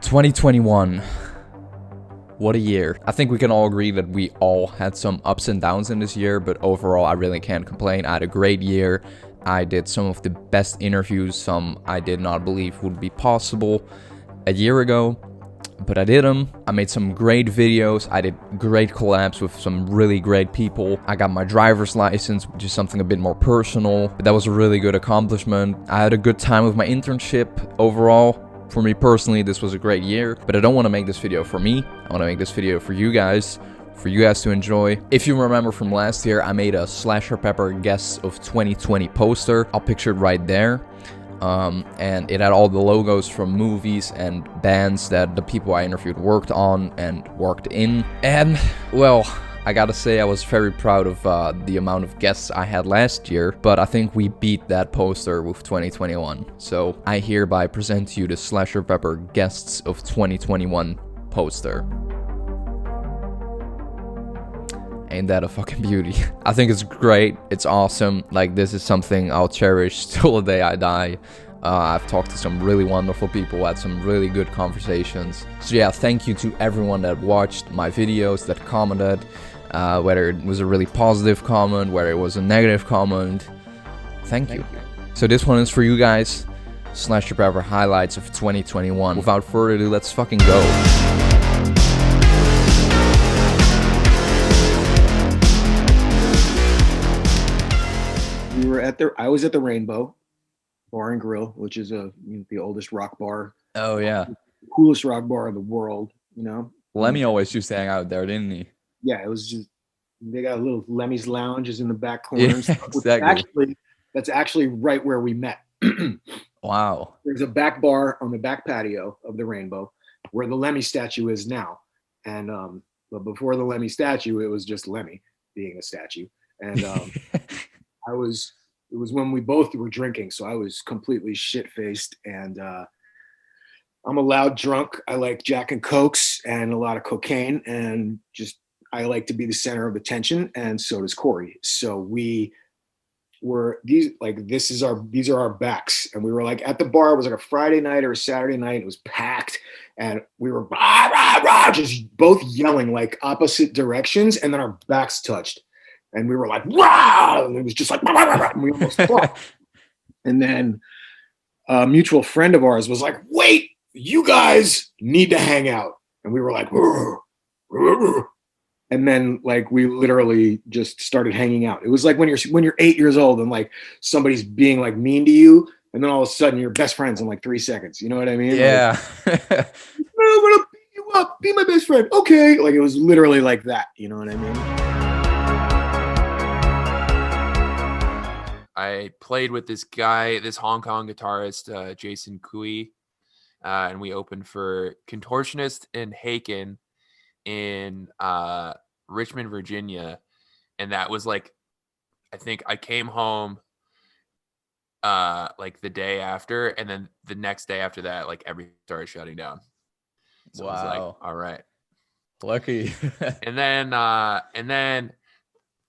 2021. What a year. I think we can all agree that we all had some ups and downs in this year, but overall I really can't complain. I had a great year. I did some of the best interviews, some I did not believe would be possible a year ago, but I did them. I made some great videos. I did great collabs with some really great people. I got my driver's license, which is something a bit more personal, but that was a really good accomplishment. I had a good time with my internship overall. For me personally, this was a great year, but I don't want to make this video for me. I want to make this video for you guys to enjoy. If you remember from last year, I made a SlasherPepper Guests of 2020 poster. I'll picture it right there. And it had all the logos from movies and bands that the people I interviewed worked on and worked in. And, well, I gotta say I was very proud of the amount of guests I had last year, but I think we beat that poster with 2021. So I hereby present to you the SlasherPepper Guests of 2021 poster. Ain't that a fucking beauty? I think it's great. It's awesome. Like, this is something I'll cherish till the day I die. I've talked to some really wonderful people, had some really good conversations. So yeah, thank you to everyone that watched my videos, that commented, whether it was a really positive comment, whether it was a negative comment. Thank you. So this one is for you guys. SlasherPepper highlights of 2021. Without further ado, let's fucking go. I was at the Rainbow Bar and Grill, which is the oldest rock bar. Oh yeah, coolest rock bar in the world. Lemmy always used to hang out there, didn't he? Yeah, it was just, they got a little Lemmy's Lounges in the back corner. Yeah, exactly. That's actually right where we met. Wow. There's a back bar on the back patio of the Rainbow where the Lemmy statue is now, and but before the Lemmy statue, it was just Lemmy being a statue, and it was when we both were drinking, so I was completely shit-faced, and I'm a loud drunk. I like Jack and Cokes and a lot of cocaine, and just I like to be the center of attention, and so does Corey. So we were these are our backs, and we were like at the bar. It was like a Friday night or a Saturday night. It was packed, and we were rah, rah, rah, just both yelling like opposite directions, and then our backs touched. And we were like, wow! And it was just like, rah, rah, rah, and we almost fought. And then a mutual friend of ours was like, wait, you guys need to hang out. And we were like, rrr, rrr. And then like we literally just started hanging out. It was like when you're 8 years old and like somebody's being like mean to you, and then all of a sudden you're best friends in like 3 seconds. You know what I mean? Yeah. Like, I'm gonna beat you up, be my best friend. Okay. Like it was literally like that. You know what I mean? I played with this guy, this Hong Kong guitarist, Jason Kui, and we opened for Contortionist and Haken in Richmond, Virginia. And that was like, I think I came home like the day after, and then the next day after that, like everything started shutting down. So wow. I was like, all right. Lucky. and then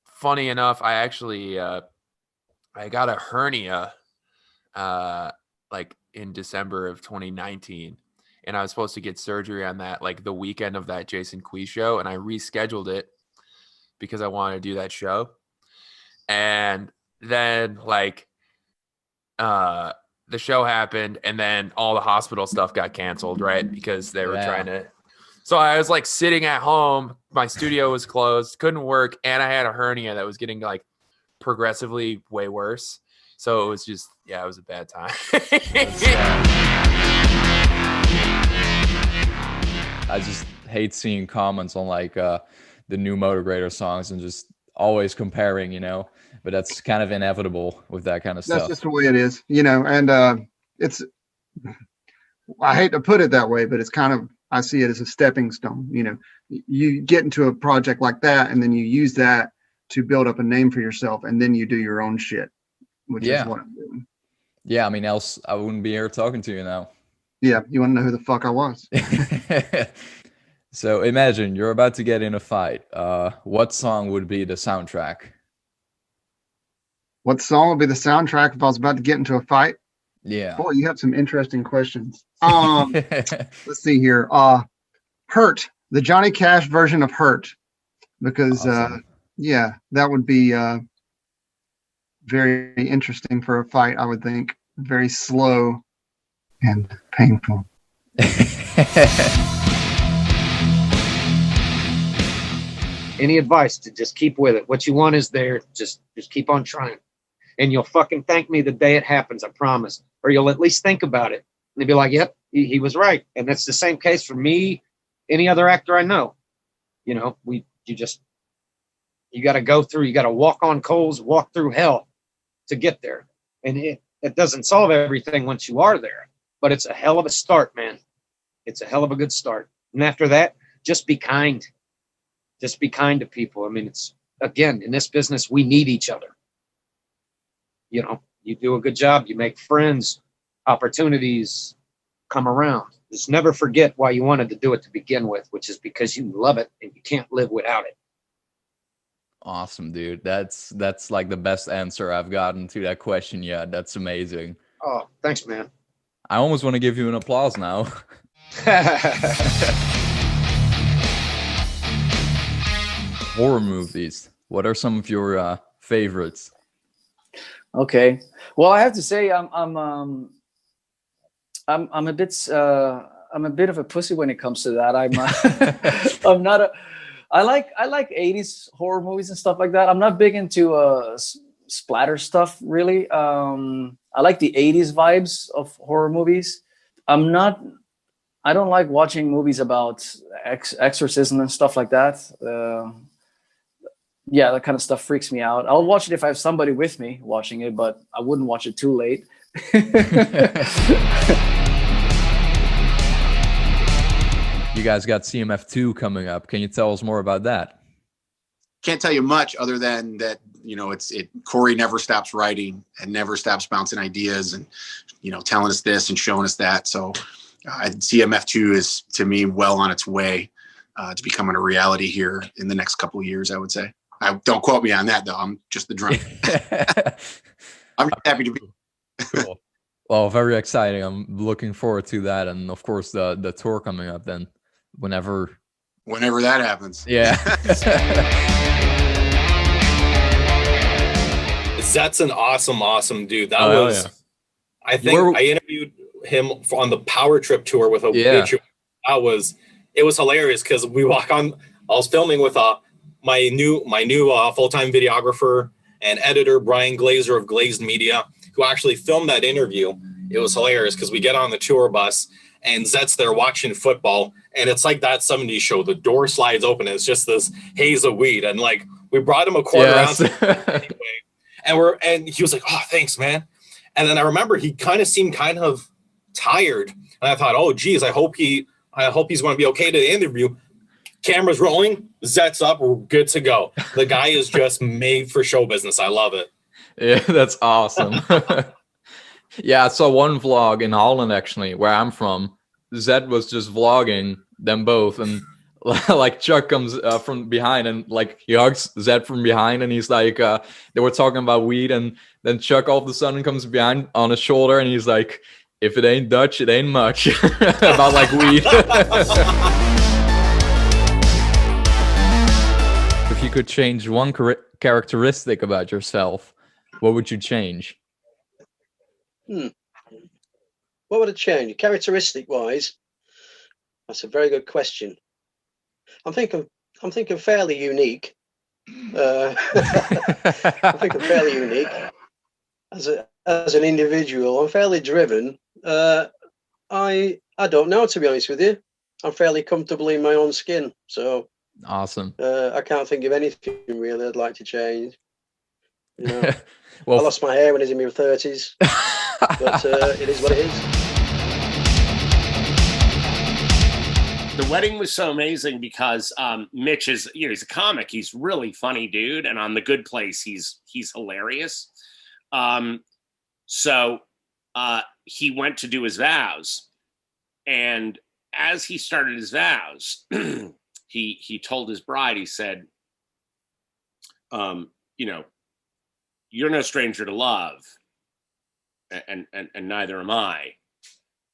funny enough, I actually I got a hernia like in December of 2019, and I was supposed to get surgery on that like the weekend of that Jason Kui show, and I rescheduled it because I wanted to do that show. And then like the show happened, and then all the hospital stuff got canceled, right? Because they were trying to. So I was like sitting at home, my studio was closed, couldn't work, and I had a hernia that was getting like progressively way worse. So it was just, yeah, it was a bad time. I just hate seeing comments on like the new Motograder songs and just always comparing, but that's kind of inevitable with that kind of stuff. That's just the way it is, and it's, I hate to put it that way, but it's kind of, I see it as a stepping stone. You get into a project like that, and then you use that to build up a name for yourself, and then you do your own shit, which is what I'm doing. Yeah, I mean, else I wouldn't be here talking to you now. Yeah, you want to know who the fuck I was? So imagine you're about to get in a fight. What song would be the soundtrack? What song would be the soundtrack if I was about to get into a fight? Yeah. Boy, you have some interesting questions. Let's see here. Hurt, the Johnny Cash version of Hurt, because Awesome. yeah, that would be very interesting for a fight, I would think. Very slow and painful. Any advice to just keep with it. What you want is there. Just keep on trying. And you'll fucking thank me the day it happens, I promise. Or you'll at least think about it. And be like, yep, he was right. And that's the same case for me, any other actor I know. You know, you got to go through, you got to walk on coals, walk through hell to get there. And it doesn't solve everything once you are there. But it's a hell of a start, man. It's a hell of a good start. And after that, just be kind. Just be kind to people. I mean, it's, again, in this business, we need each other. You know, you do a good job, you make friends, opportunities come around. Just never forget why you wanted to do it to begin with, which is because you love it and you can't live without it. Awesome, dude. That's like the best answer I've gotten to that question yet. That's amazing. Oh, thanks, man. I almost want to give you an applause now. Horror movies. What are some of your favorites? Okay. Well, I have to say I'm a bit of a pussy when it comes to that. I'm not a. I like 80s horror movies and stuff like that. I'm not big into splatter stuff really. I like the 80s vibes of horror movies. I don't like watching movies about exorcism and stuff like that. Yeah, that kind of stuff freaks me out. I'll watch it if I have somebody with me watching it, but I wouldn't watch it too late. You guys got CMF2 coming up. Can you tell us more about that? Can't tell you much other than that, you know, Corey never stops writing and never stops bouncing ideas and, you know, telling us this and showing us that. So CMF2 is, to me, well on its way to becoming a reality here in the next couple of years, I would say. Don't quote me on that, though. I'm just the drunk. I'm happy to be. Cool. Well, very exciting. I'm looking forward to that. And of course, the tour coming up then whenever that happens. Yeah. That's an awesome dude. That was, yeah. I think I interviewed him on the Power Trip tour with a picture. It was hilarious because I was filming with my new full-time videographer and editor, Brian Glazer of Glazed Media, who actually filmed that interview. It was hilarious because we get on the tour bus and Zet's there watching football, and it's like that 70s show. The door slides open and it's just this haze of weed. And like we brought him a quarter ounce anyway. And he was like, "Oh, thanks, man." And then I remember he kind of seemed kind of tired. And I thought, "Oh, geez, I hope he's going to be okay to the interview." Camera's rolling, Zet's up, we're good to go. The guy is just made for show business. I love it. Yeah, that's awesome. Yeah, I saw one vlog in Holland, actually, where I'm from. Zed was just vlogging them both, and like Chuck comes from behind and like he hugs Zed from behind, and he's like, they were talking about weed, and then Chuck all of a sudden comes behind on his shoulder, and he's like, "If it ain't Dutch, it ain't much." About like weed. If you could change one characteristic about yourself, what would you change? What would I change? Characteristic-wise, that's a very good question. I'm thinking fairly unique. I think I'm fairly unique as an individual. I'm fairly driven. I don't know, to be honest with you. I'm fairly comfortable in my own skin, so awesome. I can't think of anything really I'd like to change. You know, well, I lost my hair when I was in my 30s, but it is what it is. The wedding was so amazing because Mitch is, he's a comic. He's really funny dude, and on The Good Place, he's hilarious. So he went to do his vows, and as he started his vows, he told his bride, he said, "You're no stranger to love. and neither am I.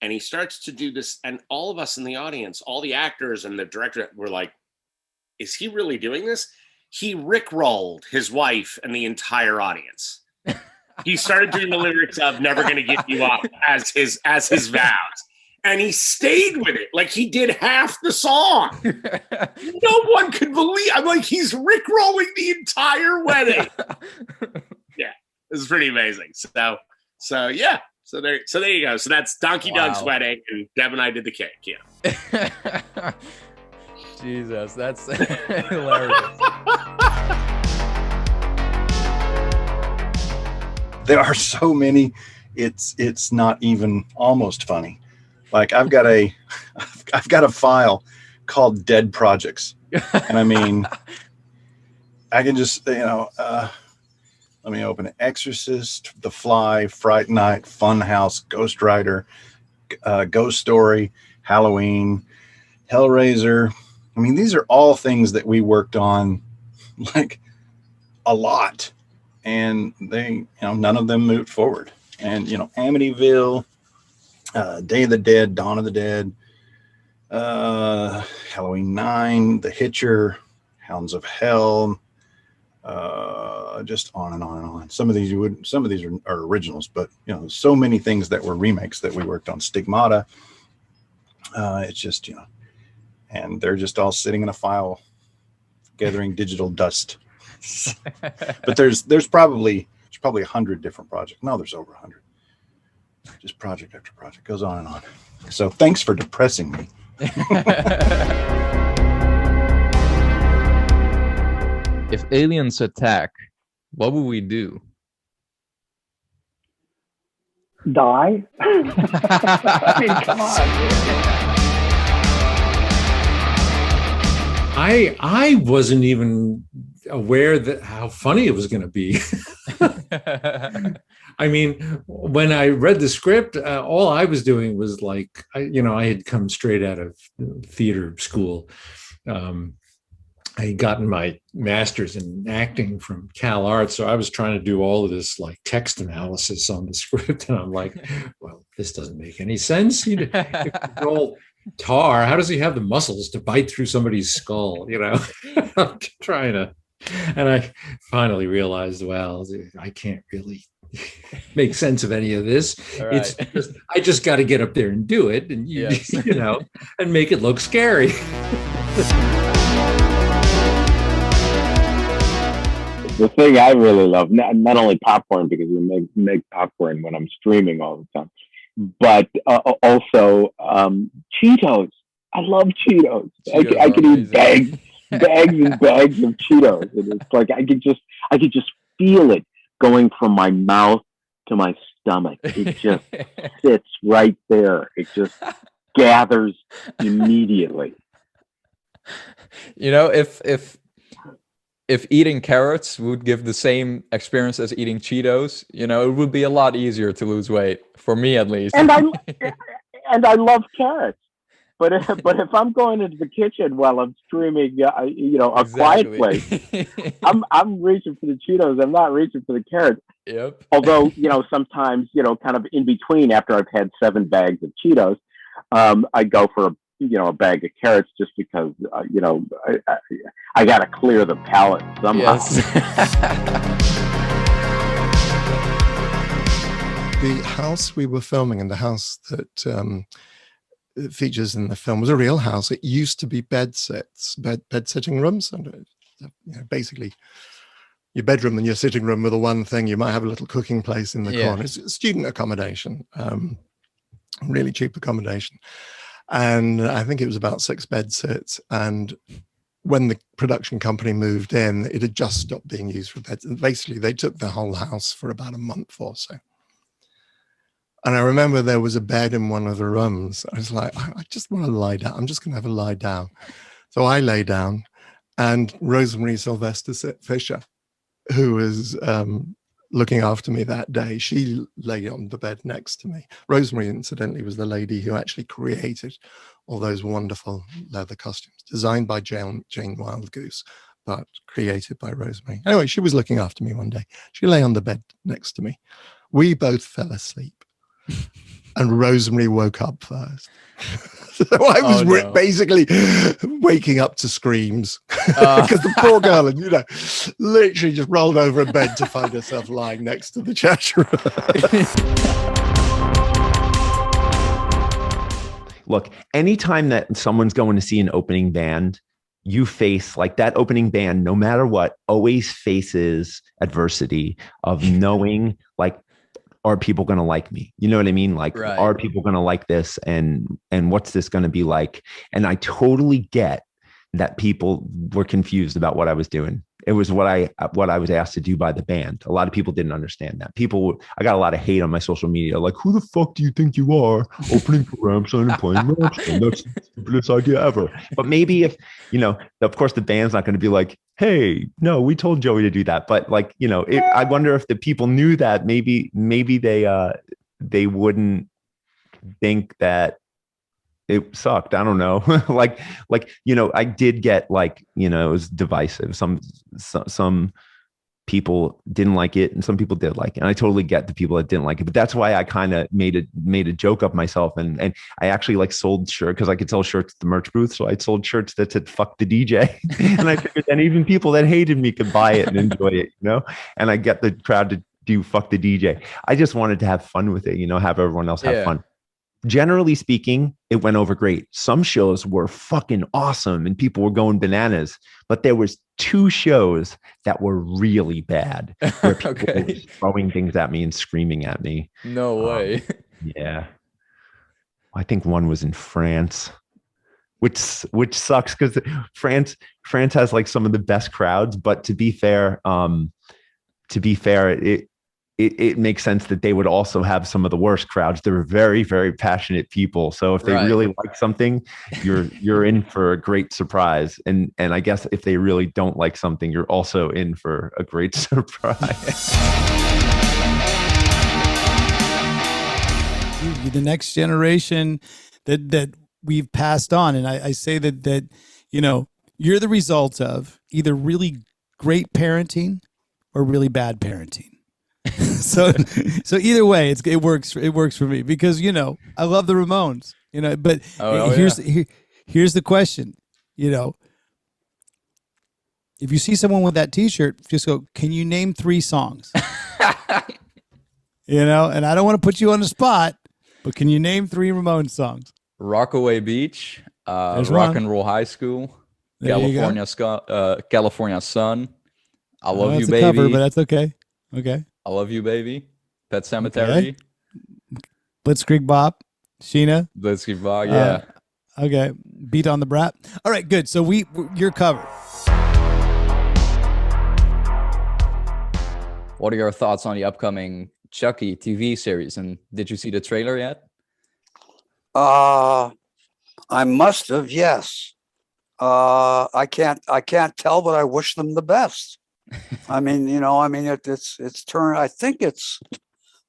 And he starts to do this, and all of us in the audience, all the actors and the director were like, is he really doing this? He rickrolled his wife and the entire audience. He started doing the lyrics of "Never Gonna Give You Up" as his vows, and he stayed with it. Like, he did half the song. No one could believe. I'm like, he's rickrolling the entire wedding. Yeah, it was pretty amazing. So yeah. So there you go. So that's Donkey Doug's wedding, and Deb and I did the cake. Yeah. Jesus, that's hilarious. There are so many. It's not even almost funny. Like, I've got a file called Dead Projects, and I mean, I can just let me open it. Exorcist, The Fly, Fright Night, Funhouse, Ghost Rider, Ghost Story, Halloween, Hellraiser. I mean, these are all things that we worked on like a lot, and they, none of them moved forward. And, Amityville, Day of the Dead, Dawn of the Dead, Halloween 9, The Hitcher, Hounds of Hell, just on and on and on. Some of these are originals, but so many things that were remakes that we worked on. Stigmata. It's just, and they're just all sitting in a file gathering digital dust. But there's probably 100 different projects. No, there's over 100. Just project after project, goes on and on. So thanks for depressing me. If aliens attack, what would we do? Die? I mean, come on. I wasn't even aware that how funny it was going to be. I mean, when I read the script, all I was doing was like, I had come straight out of theater school. I had gotten my master's in acting from Cal Arts, so I was trying to do all of this like text analysis on the script, and I'm like, well, this doesn't make any sense. If it's all tar, how does he have the muscles to bite through somebody's skull? I'm trying to, and I finally realized, well, I can't really make sense of any of this. Right. It's just, I just got to get up there and do it, and yes. And make it look scary. The thing I really love, not only popcorn, because we make popcorn when I'm streaming all the time, but also Cheetos. I love Cheetos. I could eat bags and bags of Cheetos, and it's like I could just feel it going from my mouth to my stomach. It just sits right there. It just gathers immediately. If eating carrots would give the same experience as eating Cheetos, it would be a lot easier to lose weight, for me at least. And I love carrots, but if I'm going into the kitchen while I'm streaming, a quiet place, I'm reaching for the Cheetos. I'm not reaching for the carrots. Yep. Although sometimes kind of in between, after I've had 7 bags of Cheetos, I go for a bag of carrots just because I got to clear the palate somehow. Yes. The house we were filming and the house that features in the film was a real house. It used to be bed sitting rooms, and basically your bedroom and your sitting room were the one thing. You might have a little cooking place in the corner. It's student accommodation, really cheap accommodation. And I think it was about 6 bed sits. And when the production company moved in, it had just stopped being used for beds. And basically, they took the whole house for about a month or so. And I remember there was a bed in one of the rooms. I was like, I just want to lie down. I'm just going to have a lie down. So I lay down, and Rosemary Sylvester Fisher, who was looking after me that day, she lay on the bed next to me. Rosemary, incidentally, was the lady who actually created all those wonderful leather costumes, designed by Jane Wildgoose, but created by Rosemary. Anyway, she was looking after me one day. She lay on the bed next to me We both fell asleep, and Rosemary woke up first. So I was basically waking up to screams because the poor girl, and literally just rolled over in bed to find herself lying next to the chatter. Look, anytime that someone's going to see an opening band, you face like that opening band, no matter what, always faces adversity of knowing like, are people going to like me? You know what I mean? Like, are people going to like this? And what's this going to be like? And I totally get that people were confused about what I was doing. It was what I was asked to do by the band. A lot of people didn't understand that. I got a lot of hate on my social media. Like, who the fuck do you think you are opening for Rammstein and playing Rammstein? That's the stupidest idea ever. But maybe if, of course the band's not going to be like, hey, no, we told Joey to do that. But like, I wonder if the people knew that maybe they wouldn't think that it sucked. I don't know. like, I did get like, it was divisive. Some people didn't like it and some people did like it. And I totally get the people that didn't like it, but that's why I kind of made a joke of myself. And I actually like sold shirts because I could sell shirts at the merch booth. So I sold shirts that said, fuck the DJ. And I figured then even people that hated me could buy it and enjoy it, and I get the crowd to do fuck the DJ. I just wanted to have fun with it, have everyone else have fun. Generally speaking, it went over great. Some shows were fucking awesome and people were going bananas, but there was 2 shows that were really bad where people were throwing things at me and screaming at me. No way. Yeah. I think one was in France, which sucks because France has like some of the best crowds, but to be fair, it makes sense that they would also have some of the worst crowds. They're very, very passionate people. So if they really like something, you're in for a great surprise. And I guess if they really don't like something, you're also in for a great surprise. The next generation that we've passed on. And I say that you're the result of either really great parenting or really bad parenting. so either way, it works for me because I love the Ramones, but here's the question, if you see someone with that t-shirt, just go, can you name 3 songs? And I don't want to put you on the spot, but can you name 3 Ramones songs? Rockaway Beach, Rock one. and Roll High School, There California Sun, I Love You That's a Baby. cover, but that's okay. Okay. I Love You Baby, Pet Sematary. Okay. Blitzkrieg Bop, Sheena. Blitzkrieg Bop, yeah. Okay. Beat on the Brat. All right, good. So you're covered. What are your thoughts on the upcoming Chucky TV series? And did you see the trailer yet? I must have, yes. I can't tell, but I wish them the best. It's turned. I think it's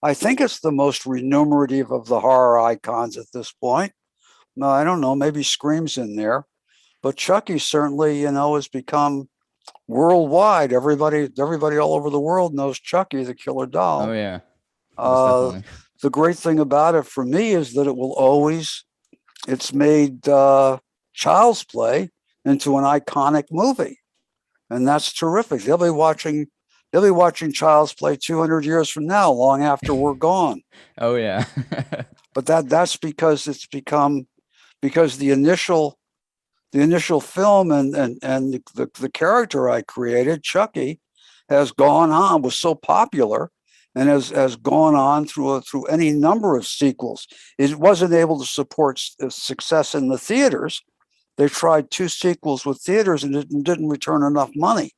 the most remunerative of the horror icons at this point. No, I don't know. Maybe Scream's in there, but Chucky certainly, has become worldwide. Everybody all over the world knows Chucky, the killer doll. Oh yeah. The great thing about it for me is that it's made Child's Play into an iconic movie. And that's terrific. They'll be watching Child's Play 200 years from now, long after we're gone. Oh yeah. But that's because the initial film and the character I created, Chucky, was so popular and has gone on through any number of sequels. It wasn't able to support success in the theaters. They tried 2 sequels with theaters and it didn't return enough money,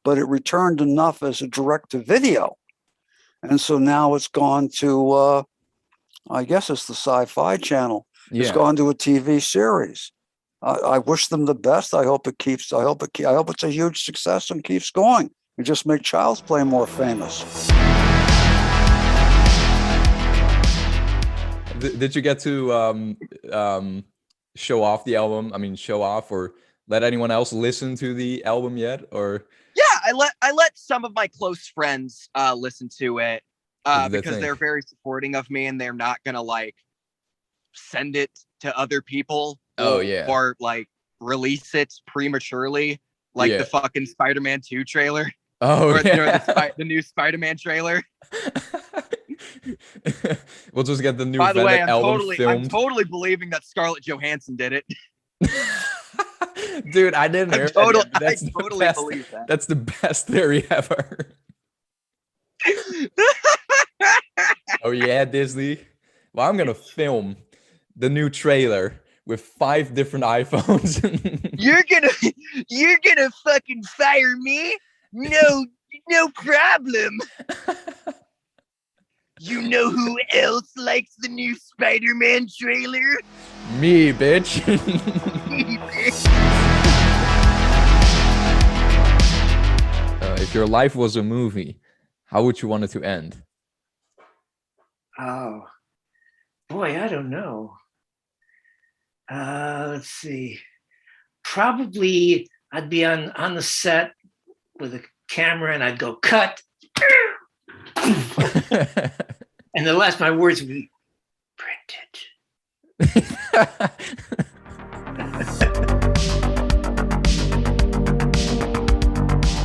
but it returned enough as a direct-to-video. And so now it's gone to, I guess it's the Sci-Fi Channel. Yeah. It's gone to a TV series. I wish them the best. I hope it's a huge success and keeps going. And just make Child's Play more famous. Did you get to show off the album? I mean, show off or let anyone else listen to the album yet? Or yeah, I let some of my close friends listen to it. because they're very supporting of me and they're not gonna like send it to other people. Or like release it prematurely, like the fucking Spider-Man 2 trailer. The new Spider-Man trailer. We'll just get the new By the way, album filmed. I'm totally believing that Scarlett Johansson did it. Dude, I didn't hear that. I totally believe that. That's the best theory ever. Oh yeah, Disney. Well, I'm gonna film the new trailer with 5 different iPhones. You're gonna fucking fire me? No problem. You know who else likes the new Spider-Man trailer? Me, bitch. Me, bitch. If your life was a movie, how would you want it to end? Oh, boy, I don't know. Let's see. Probably I'd be on the set with a camera and I'd go cut. And the last my words would be print it.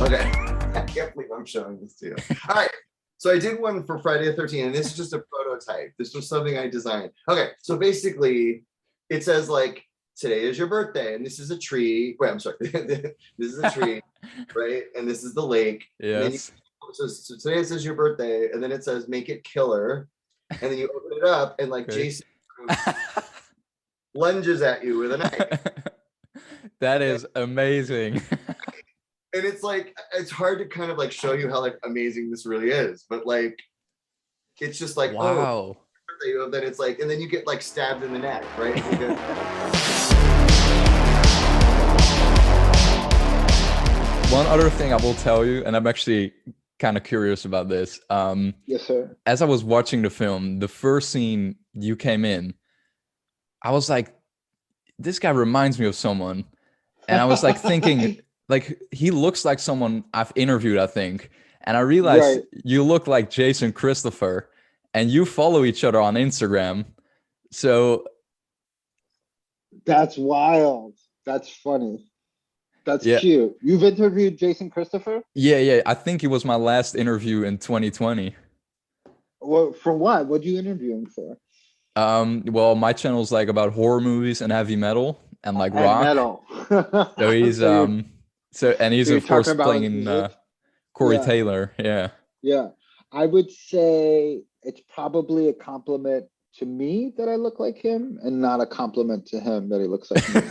Okay. I can't believe I'm showing this to you. All right. So I did one for Friday the 13th, and this is just a prototype. This was something I designed. Okay. So basically, it says like, today is your birthday, and this is a tree. Wait, I'm sorry. This is a tree, right? And this is the lake. Yes. So today it says your birthday, and then it says make it killer. And then you open it up, and like Jason lunges at you with a knife. That is amazing. And it's like, it's hard to kind of like show you how like amazing this really is, but like, it's just like, wow. Oh, then it's like, and then you get like stabbed in the neck, right? One other thing I will tell you, and I'm actually kind of curious about this. Yes, sir. As I was watching the film, the first scene you came in, I was like, this guy reminds me of someone. And I was like thinking, like, he looks like someone I've interviewed, I think. And I realized you look like Jason Christopher, and you follow each other on Instagram. So that's wild. That's funny. That's cute. You've interviewed Jason Christopher? Yeah. I think it was my last interview in 2020. Well, for what? What did you interview him for? Well, my channel's like about horror movies and heavy metal and like and rock. Metal. So he's he's of course playing in Corey Yeah. Taylor. Yeah. Yeah. I would say it's probably a compliment to me that I look like him, and not a compliment to him that he looks like me.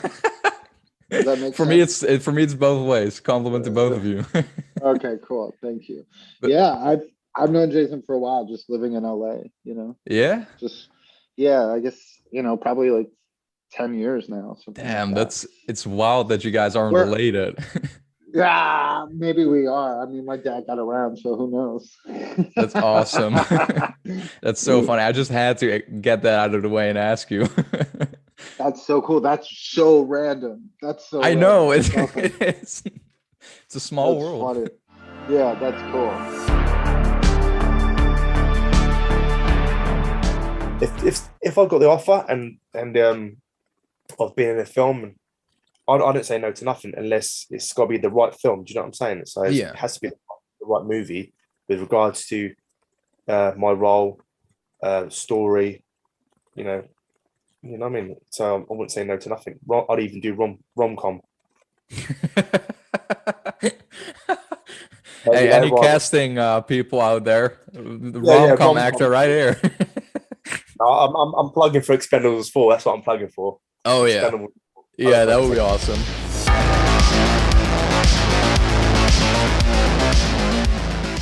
Does that make sense? For me it's both ways. Compliment to both of you. Okay, cool. Thank you. Yeah, I've known Jason for a while, just living in LA, you know. Yeah. I guess, probably like 10 years now. Damn, it's wild that you guys aren't related. Yeah, maybe we are. I mean, my dad got around, so who knows? That's awesome. That's so funny. I just had to get that out of the way and ask you. That's so cool. That's so random. I know it is. It's a small world. Funny. Yeah, that's cool. If I got the offer and of being in a film, and I don't say no to nothing unless it's got to be the right film. Do you know what I'm saying? So it has to be the right movie with regards to my role, story. You know what I mean. So I wouldn't say no to nothing. I'd even do rom-com. Hey, any casting people out there? The rom-com actor right here. No, I'm plugging for Expendables 4. That's what I'm plugging for. Oh yeah, yeah, that would be awesome.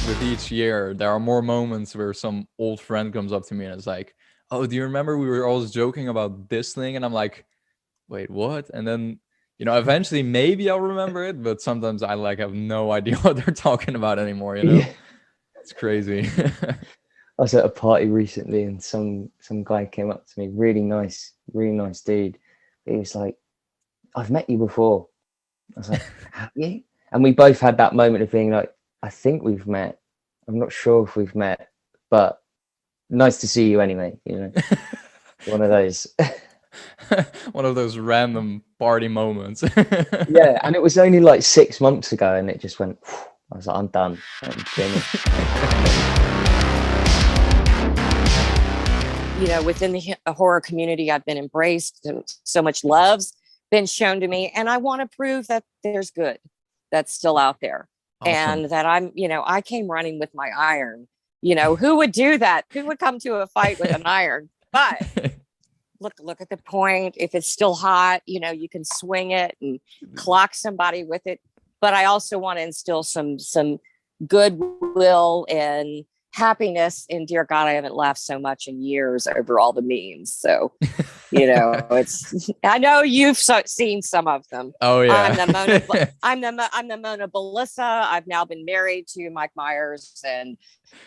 With each year, there are more moments where some old friend comes up to me and is like, "Oh, do you remember we were always joking about this thing?" And I'm like, "Wait, what?" And then eventually maybe I'll remember it, but sometimes I have no idea what they're talking about anymore. It's crazy. I was at a party recently and some guy came up to me, really nice dude. He was like, "I've met you before." I was like, "Have you?" And we both had that moment of being like, "I think we've met. I'm not sure if we've met, but nice to see you anyway. You know, one of those. One of those random party moments. Yeah, and it was only like 6 months ago, and it just went. I was like, I'm done. I'm finished. You know, within the horror community, I've been embraced. So much love's been shown to me, and I want to prove that there's good that's still out there. Awesome. And that I came running with my iron. You know, who would do that? Who would come to a fight with an iron? But look at the point. If it's still hot, you know, you can swing it and clock somebody with it. But I also want to instill some goodwill and happiness. And dear God, I haven't laughed so much in years over all the memes. So, you know, I know you've seen some of them. Oh yeah. I'm the Mona Belissa. I've now been married to Mike Myers, and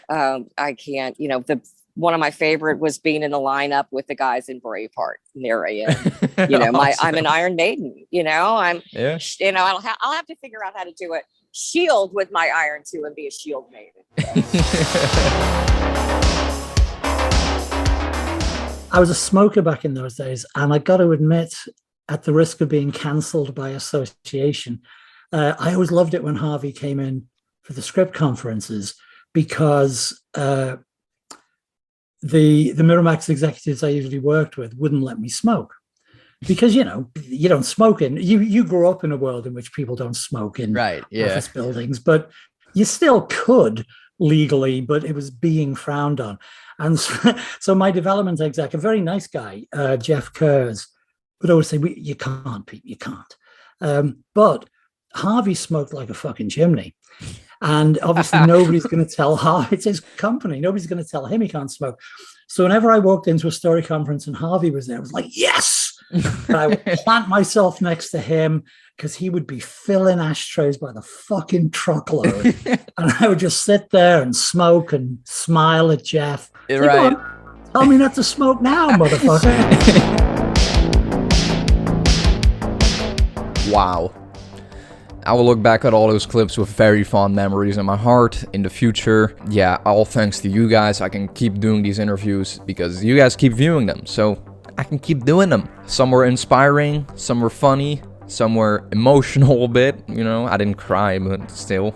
I can't, you know, one of my favorite was being in the lineup with the guys in Braveheart. And there I am. You know, Awesome. I'm an Iron Maiden. You know, you know, I'll have to figure out how to do it. Shield with my iron too, and be a shield maiden. I was a smoker back in those days, and I got to admit, at the risk of being cancelled by association, I always loved it when Harvey came in for the script conferences, because the Miramax executives I usually worked with wouldn't let me smoke. Because, you know, you don't smoke you grew up in a world in which people don't smoke in office buildings, but you still could legally, but it was being frowned on. And so my development exec, a very nice guy, Jeff Kurz, would always say, you can't, Pete, you can't. But Harvey smoked like a fucking chimney. And obviously nobody's going to tell Harvey, it's his company, nobody's going to tell him he can't smoke. So whenever I walked into a story conference and Harvey was there, I was like, yes! And I would plant myself next to him, because he would be filling ashtrays by the fucking truckload. And I would just sit there and smoke and smile at Jeff. Right. Tell me not to smoke now, motherfucker. Wow. I will look back at all those clips with very fond memories in my heart in the future. Yeah, all thanks to you guys, I can keep doing these interviews because you guys keep viewing them, so I can keep doing them. Some were inspiring, some were funny, some were emotional a bit, you know. I didn't cry, but still,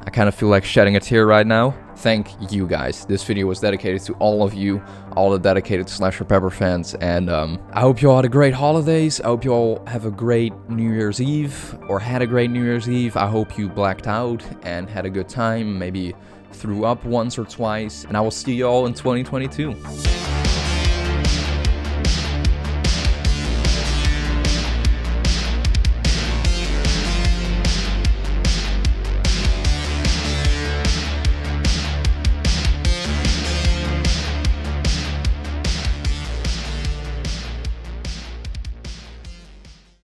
I kind of feel like shedding a tear right now. Thank you guys. This video was dedicated to all of you, all the dedicated SlasherPepper fans, and I hope you all had a great holidays. I hope you all have a great New Year's Eve, or had a great New Year's Eve. I hope you blacked out and had a good time, maybe threw up once or twice, and I will see you all in 2022.